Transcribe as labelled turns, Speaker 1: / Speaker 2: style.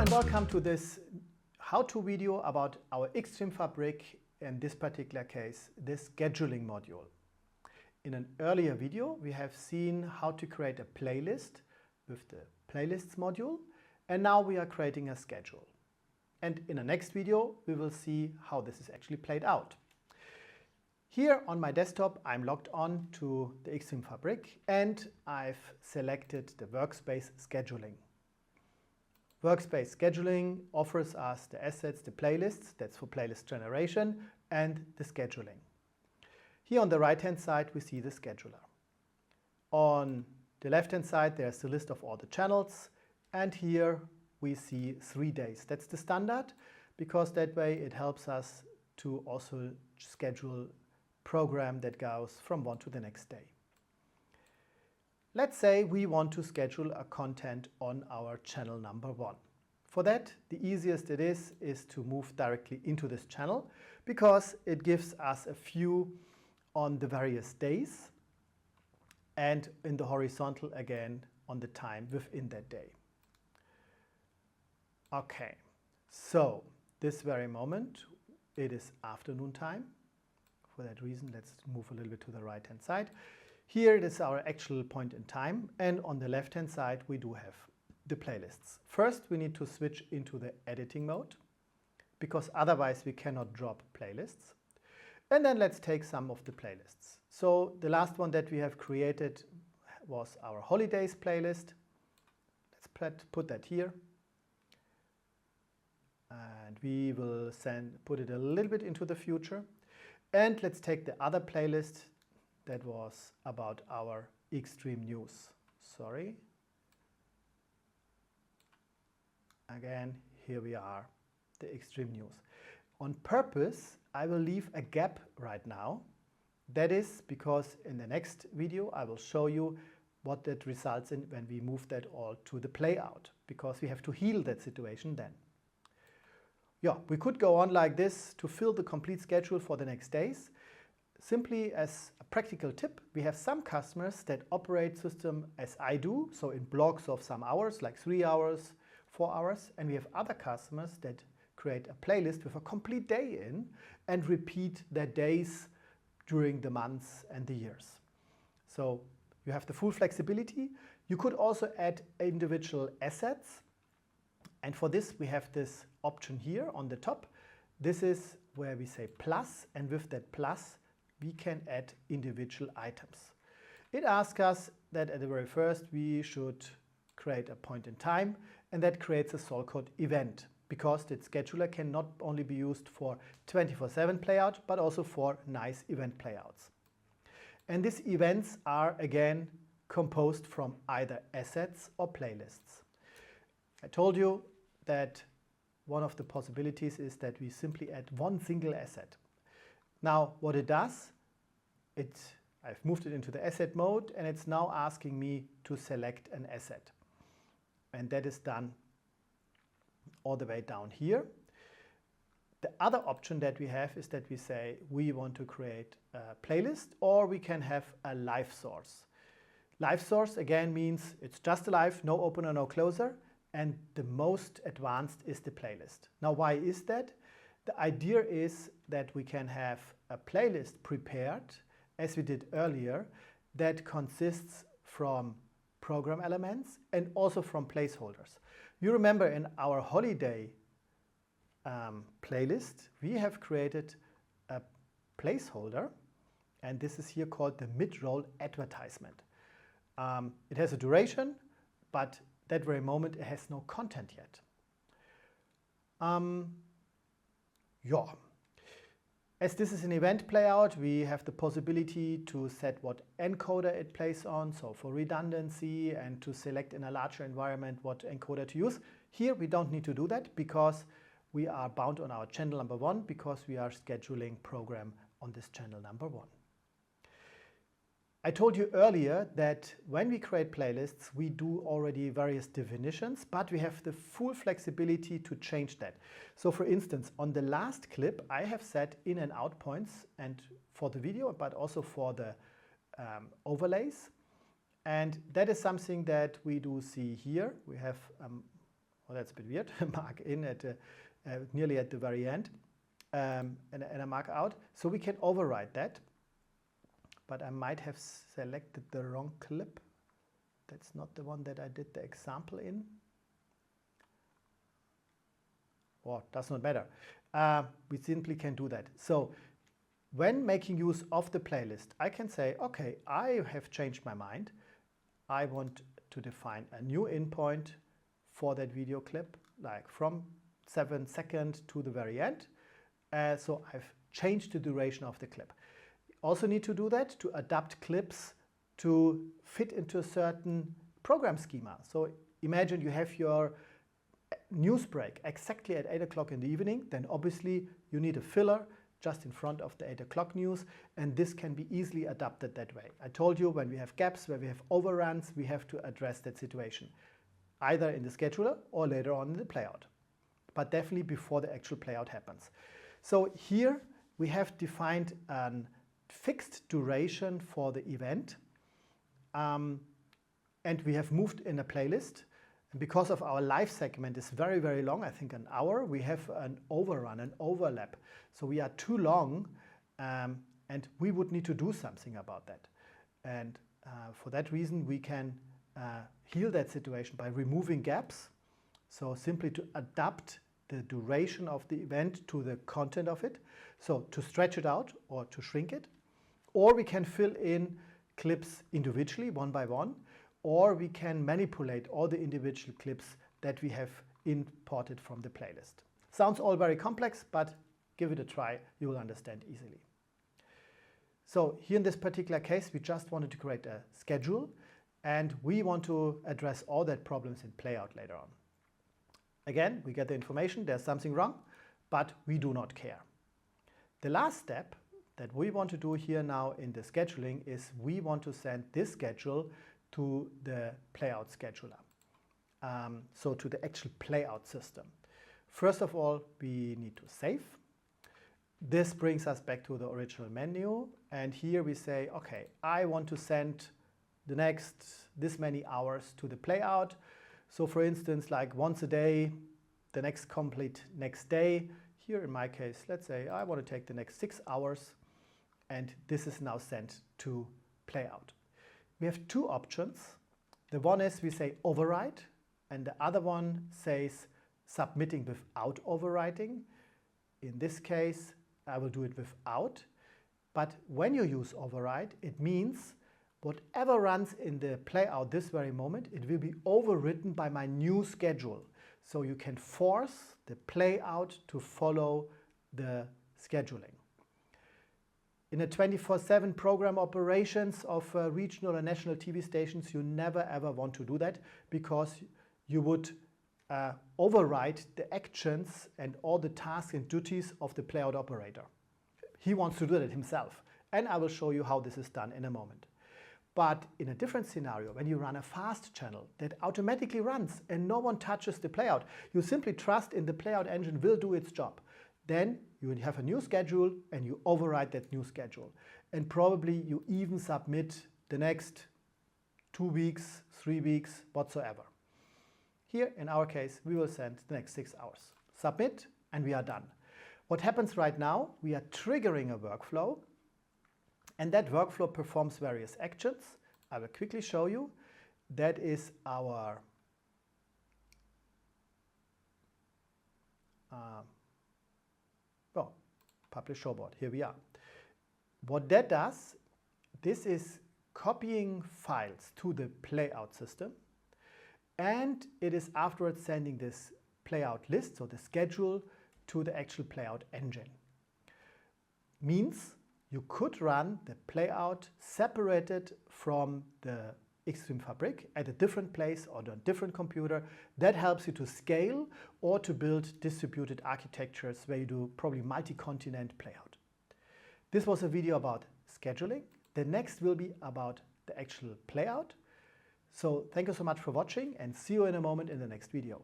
Speaker 1: and welcome to this how-to video about our x-dream-Fabrik, in this particular case, this scheduling module. In an earlier video, we have seen how to create a playlist with the playlists module, and now we are creating a schedule. And in the next video, we will see how this is actually played out. Here on my desktop, I'm logged on to the x-dream-Fabrik and I've selected the workspace scheduling. Workspace scheduling offers us the assets, the playlists, that's for playlist generation, and the scheduling. Here on the right-hand side, we see the scheduler. On the left-hand side, there's the list of all the channels, and here we see 3 days. That's the standard, because that way it helps us to also schedule program that goes from one to the next day. Let's say we want to schedule a content on our channel number 1. For that, the easiest it is to move directly into this channel, because it gives us a view on the various days and in the horizontal again on the time within that day. Okay, so this very moment it is afternoon time. For that reason, let's move a little bit to the right-hand side. Here it is our actual point in time, and on the left-hand side we do have the playlists. First we need to switch into the editing mode, because otherwise we cannot drop playlists. And then let's take some of the playlists. So the last one that we have created was our holidays playlist. Let's put that here. And we will put it a little bit into the future. And let's take the other playlist that was about our extreme news. Sorry. Again, here we are, the extreme news. On purpose, I will leave a gap right now. That is because in the next video, I will show you what that results in when we move that all to the playout, because we have to heal that situation then. Yeah, we could go on like this to fill the complete schedule for the next days. Simply as a practical tip, we have some customers that operate system as I do, so in blocks of some hours, like 3 hours, 4 hours, and we have other customers that create a playlist with a complete day in and repeat their days during the months and the years. So you have the full flexibility. You could also add individual assets, and for this we have this option here on the top. This is where we say plus, and with that plus we can add individual items. It asks us that at the very first we should create a point in time, and that creates a Solcode event, because the scheduler can not only be used for 24/7 playout, but also for nice event playouts. And these events are again composed from either assets or playlists. I told you that one of the possibilities is that we simply add one single asset. Now what it does, I've moved it into the asset mode, and it's now asking me to select an asset. And that is done all the way down here. The other option that we have is that we say we want to create a playlist, or we can have a live source. Live source again means it's just a live, no opener, no closer, and the most advanced is the playlist. Now why is that? The idea is that we can have a playlist prepared, as we did earlier, that consists from program elements and also from placeholders. You remember in our holiday playlist, we have created a placeholder, and this is here called the mid-roll advertisement. It has a duration, but that very moment it has no content yet. Yeah. As this is an event playout, we have the possibility to set what encoder it plays on, so for redundancy, and to select in a larger environment what encoder to use. Here we don't need to do that, because we are bound on our channel number 1, because we are scheduling program on this channel number 1. I told you earlier that when we create playlists, we do already various definitions, but we have the full flexibility to change that. So for instance, on the last clip, I have set in and out points, and for the video, but also for the overlays. And that is something that we do see here. We have oh, that's a bit weird, mark in at nearly at the very end, and a mark out. So we can override that, but I might have selected the wrong clip. That's not the one that I did the example in. Or does not matter. We simply can do that. So when making use of the playlist, I can say, okay, I have changed my mind. I want to define a new endpoint for that video clip, like from 7 seconds to the very end. So I've changed the duration of the clip. Also need to do that to adapt clips to fit into a certain program schema. So imagine you have your news break exactly at 8 o'clock in the evening, then obviously you need a filler just in front of the 8 o'clock news, and this can be easily adapted that way. I told you when we have gaps, where we have overruns, we have to address that situation, either in the scheduler or later on in the playout, but definitely before the actual playout happens. So here we have defined a fixed duration for the event, and we have moved in a playlist. And because of our live segment is very, very long, I think an hour, we have an overrun, an overlap. So we are too long, and we would need to do something about that. And for that reason, we can heal that situation by removing gaps. So simply to adapt the duration of the event to the content of it. So to stretch it out or to shrink it. Or we can fill in clips individually, one by one. Or we can manipulate all the individual clips that we have imported from the playlist. Sounds all very complex, but give it a try, you will understand easily. So here in this particular case, we just wanted to create a schedule, and we want to address all that problems in playout later on. Again, we get the information, there's something wrong, but we do not care. The last step that we want to do here now in the scheduling is we want to send this schedule to the playout scheduler, so to the actual playout system. First of all, we need to save. This brings us back to the original menu, and here we say, okay, I want to send the next this many hours to the playout. So for instance, like once a day, the next complete next day. Here in my case, let's say I want to take the next 6 hours, and this is now sent to playout. We have two options. The one is we say override, and the other one says submitting without overriding. In this case, I will do it without. But when you use override, it means whatever runs in the playout this very moment, it will be overwritten by my new schedule. So you can force the playout to follow the scheduling. In a 24/7 program operations of regional and national TV stations, you never ever want to do that, because you would override the actions and all the tasks and duties of the playout operator. He wants to do that himself, and I will show you how this is done in a moment. But in a different scenario, when you run a fast channel that automatically runs and no one touches the playout, you simply trust in the playout engine will do its job. Then you will have a new schedule and you override that new schedule. And probably you even submit the next 2 weeks, 3 weeks, whatsoever. Here in our case, we will send the next 6 hours. Submit, and we are done. What happens right now, we are triggering a workflow, and that workflow performs various actions. I will quickly show you. That is our publish showboard. Here we are. What that does, this is copying files to the playout system, and it is afterwards sending this playout list, so the schedule, to the actual playout engine. Means you could run the playout separated from the x-dream-Fabrik at a different place or on a different computer. That helps you to scale or to build distributed architectures where you do probably multi-continent playout. This was a video about scheduling. The next will be about the actual playout. So thank you so much for watching, and see you in a moment in the next video.